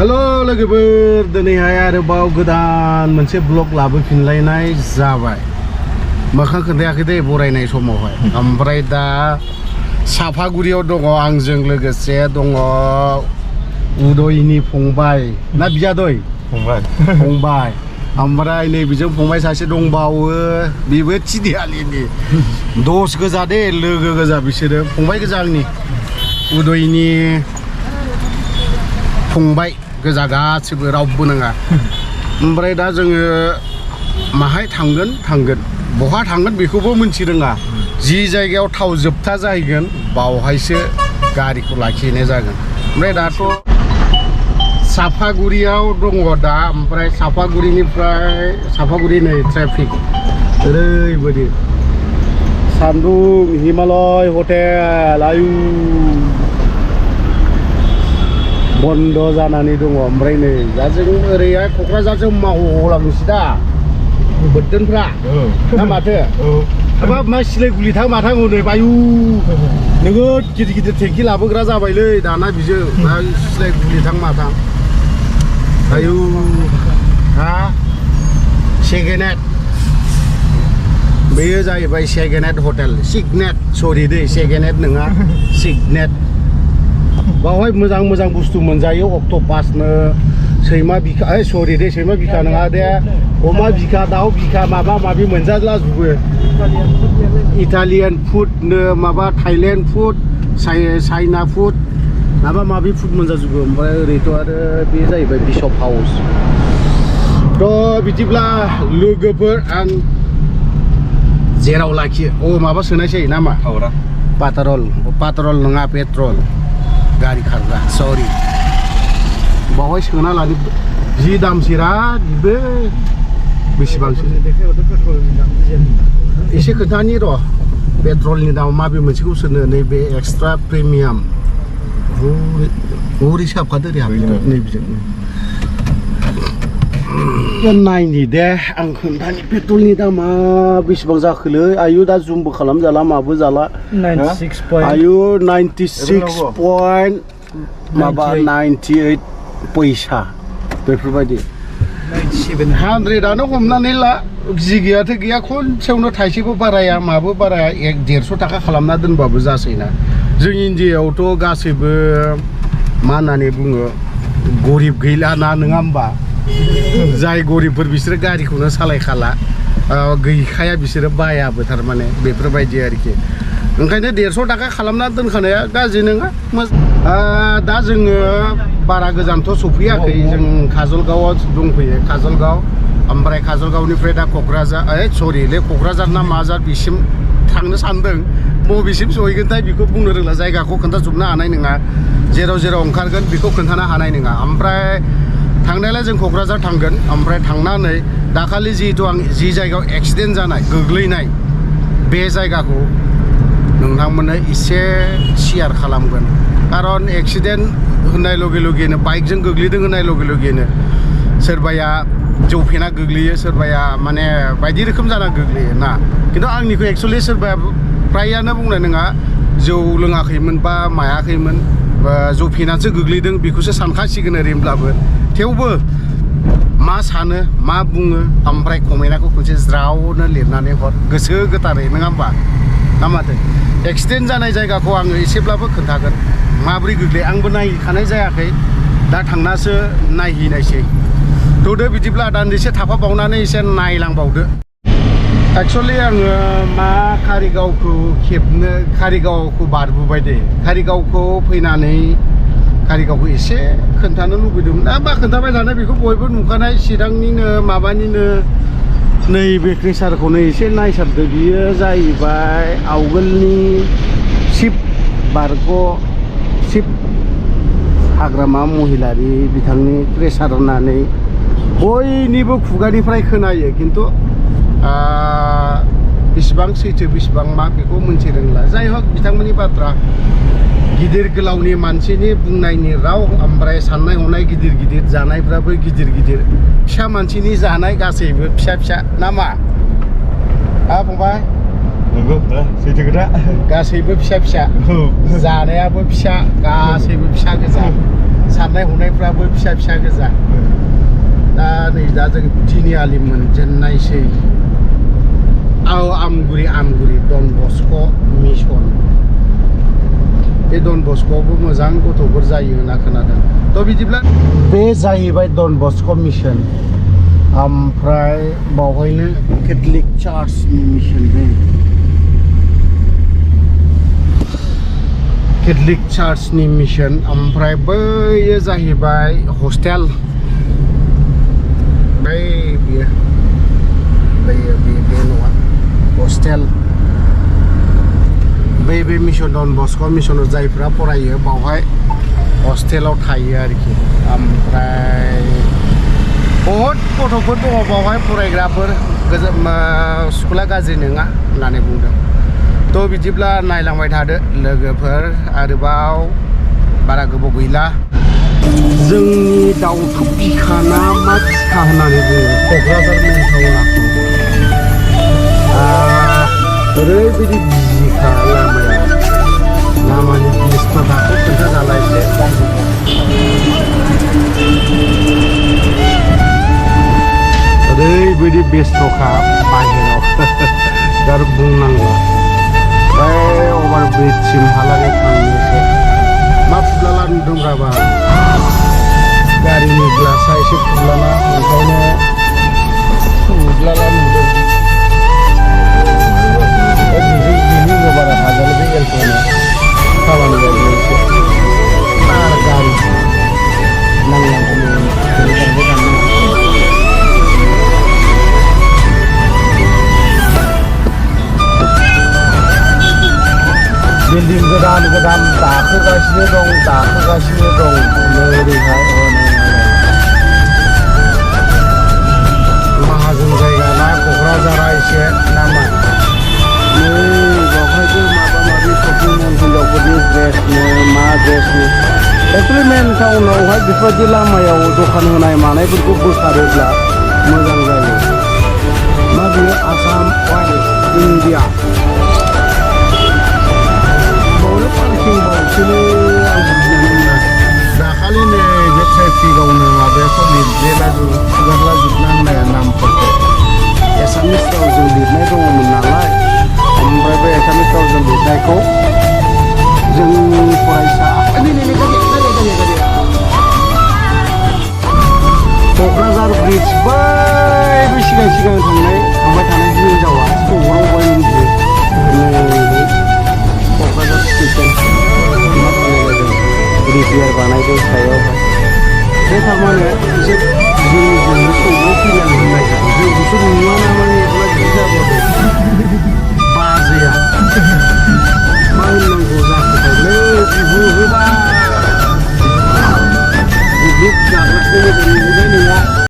hello लोगोफोर दिनैहाय आरोबाव गोदान मोनसे ब्लग लाबोफिनलायनाय जाबाय मोखां खोन्थायाखै दे बरायनाय समावहाय ओमफ्राय दा साफागुरियाव दङ आंजों लोगोसे दङ उदयनि फंबाय ना बियादै फंबाय ओमफ्राय नै बिजों फंबाय सासे दंबावो बेबो थिदियालिनि दस गोजा दे लोगो गोजा बिसोरो फंबाय गोजा आंनि उदयनि फंबाय गोजा गासिबो रावबो नङा ओमफ्राय दा जोङो माहाय थांगोन बहा थांगोन बेखौबो मिथिरोङा जि जायगायाव थाव जोबथा जाहैगोन बावहायसो गारिखौ लाखिनाय जागोन ओमफ्राय दाथ' साफागुरियाव दङ दा ओमफ्राय साफागुरि नै ट्राफिक ओरैबायदि सान्दुं हिमालय हटेल आयु बन्द जानानै दङ ओमफ्राय नै दा जों ओरैहाय क'क्राझारजों मावलांनोसै दा बोरदोनफ्रा ना माथो हाबाब मा सिलायगुलि थां माथां हनै आयु नोगोद गिदिर टेंकि लाबोग्रा जाबायलै दाना बिजो मा सिलायगुलि थां माथां आयु हा सेकेन्ड हेन्ड बेयो जाहैबाय सेकेन्ड हेन्ड हटेल सिगनेट सरि दै सेकेन्ड हेन्ड नङा सिगनेट बावहाय मोजां बुस्थु मोनजायो अक्ट'पासनो सैमा बिखा सरि दे सैमा बिखा नङा दे अमा बिखा दाउ बिखा माबा माबि मोनजालाजोबो इटालियान फुडनो माबा थाइलेण्ड फुड चाइना फुड माबा माबि फुड मोनजाजोबो ओमफ्राय ओरैथ' आरो बे जाहैबाय बिशप हाउस थ' बिदिब्ला लोगोफोर आं जेराव लाखियो माबा सोनायसै नामा पाट्रल नङा पेट्रल गारि खारग्रा सरि बावहाय सोना लानो जि दामसिरा बेबो बेसेबांसो एसे खोन्थानि र' पेट्रलनि दाम माबे मोनसेखौ सोनो नैबे एक्सट्रा प्रिमियाम हरै साबखादो दे नैबेजों नायनि दे आं खोन्थानि पेट्रलनि दामा बेसेबां जाखोलै आयु दा जुमबो खालामजाला माबो जाला आयु 96 माबा 98 पैसा बेफोरबायदि 100आनो हमनानै ला जि गैयाथ' गैया खनसेयावनो थाइसेबो बाराया माबो बाराया 150 थाखा खालामना दोनबाबो जासैना जों इन्डियायावथ' गासैबो मा होननानै बुङो गरिब गैला ना नङा होमबा जाय गरिबफोर बिसोरो गारिखौनो सालायखाला गैखाया बिसोरो बायाबो थारमाने बेफोरबायदि आरोखि ओंखायनो 150 थाखा खालामना दोनखानाया गाज्रि नङा दा जोङो बारा गोजानथ' सफैयाखै जों काजलगावआव दंफैयो काजलगाव ओमफ्राय काजलगावनिफ्राय दा क'क्राझार सरिलै क'क्राझार ना माजार बिसिम थांनो सानदों बबेसिम सहैगोनथाय बेखौ बुंनो रोंला जायगाखौ खोन्थाजोबनो हानाय नङा जेराव ओंखारगोन बेखौ खोन्थानो हानाय नङा ओमफ्राय थांनायलाय जों क'क्राझार थांगोन ओमफ्राय थांनानै दाखालि जिहेतु आं जि जायगायाव एक्सिडेन्ट जानाय गोग्लैनाय बे जायगाखौ नोंथांमोननो एसे शेयार खालामगोन खारन एक्सिडेन्ट होननाय लगे लगेनो बाइकजों गोग्लैदों होननाय लगे लगेनो सोरबाया जौ फेना गोग्लैयो सोरबाया माने बायदि रोखोम जाना गोग्लैयो ना खिन्थु आंनिखौ एक्सुवेलि सोरबाया फ्रायानो बुंनाय नङा जौ लोङाखैमोन बा मायाखैमोन जौ फेनासो गोग्लैदों बेखौसो सानखासिगोन ओरैनोब्लाबो थेवबो मा सानो मा बुङो ओमफ्राय कमेन्टखौ खनसे ज्रावनो लिरनानै हर गोसो गोथारै नङा होमबा ना माथो एक्सिडेन्ट जानाय जायगाखौ आङो एसेब्लाबो खोन्थागोन माबोरै गोग्लैयो आंबो नायखानाय जायाखै दा थांनासो नायहैनायसै थ'दो बिदिब्ला दान्दिसे थाफाबावनानै एसे नायलांबावदो एक्सुवेलि आङो मा कारिगावखौ बारबोबाय दे कारिगावखौ फैनानै कारिगावखौ एसे खोन्थानो लुबैदोंमोन मा खोन्थाबाय थानो बेखौ बयबो नुखानाय चिरांनिनो माबानिनो नैबे क्रेसारखौनो एसे नायसाबदो बियो जाहैबाय आवगोलनि शिब हाग्रामा महिलारि बिथांनि क्रेसार होननानै बयनिबो खुगानिफ्राय खोनायो खिन्थु बेसेबां सैथो बेसेबां मा बेखौ मोनथि रोंला जाय हक बिथांमोननि बाथ्रा गिदिर गोलावनि मानसिनि बुंनायनि राव ओमफ्राय साननाय हनाय गिदिर जानायफ्राबो गिदिर फिसा मानसिनि जानाय गासैबो फिसा ना मा फंबाय नंगौ सैथो खोथा गासैबो फिसा जानायाबो फिसा गासैबो फिसा गोजा साननाय हनायफ्राबो फिसा फिसा गोजा दा नै दा जों तिनिआलि मोनजेननायसै आमगुरि डन बस्क' मिसन बे डन बस्क'आवबो मोजां गथ'फोर जायो होनना खोनादों थ' बिदिब्ला बे जाहैबाय डन बस्क' मिसन ओमफ्राय बावहायनो केथलिक चार्चनि मिसन बे केथलिक चार्चनि मिसन ओमफ्राय बैयो जाहैबाय हस्टेल बेयो बे नङा हस्टेल बे मिसन डन बस्क' मिसनाव जायफ्रा फरायो बावहाय हस्टेलाव थायो आरोखि ओमफ्राय बहुद गथ'फोर दङ बावहाय फरायग्राफोर स्कुला गाज्रि नङा होननानै बुंदों थ' बिदिब्ला नायलांबाय थादो लोगोफोर आरोबाव बारा गोबाव गैला जोंनि दाउथु बिखाना मा बिखा होननानै बुङो क'क्राझार मेन टाउनाखौ ओरैबायदि बिखा लामानि बेस्थ'थाखौ खोन्थाजाला एसे ओरैबायदि बेस्थ'खा बाहेराव आरो बुंनांला अभार ब्रिजसिमहालागै थांनोसै मा फुलाला नुदोंब्राबा गारिनि ग्लासा एसे फुलाला ओंखायनो फुलाला नुदों बिनि बारा हाजाले बे एलखौनो खामानि मावनो एसे आरो गारि नांलांगौ बिल्डिं गोदान दाखोगासिनो दं ओरैहाय माहाजोन जायगा ना क'क्राझारा एसे नामा नै बेवहायबो माबा माबि शपिं मल हिनजावफोरनि ड्रेसनो मा ड्रेसनो एक्चुवेलि मेन टाउनावहाय बेफोरबायदि लामायाव दखान होनाय मानायफोरखौ बोखारोब्ला मोजां जायो मा बेयो आसाम इन्डिया दाखालि नै बे ट्रेफिकआवनो माबायाथ' लिरला जोबनांनाया नामफोरखौ एसामिस रावजों लिरनाय दङमोन नालाय ओमफ्राय बे एसामिस रावजों लिरनायखौ जोंनि फरायसा क'क्राझार ब्रिज बै सिगां थांबाय थानाय हिनजावा खबराव बायदि क'क्राझार स्टेसन रिपेयार बानायदों सायावहाय बे थारमाने एसे जोंनि सौग्राव फैनानै होननाय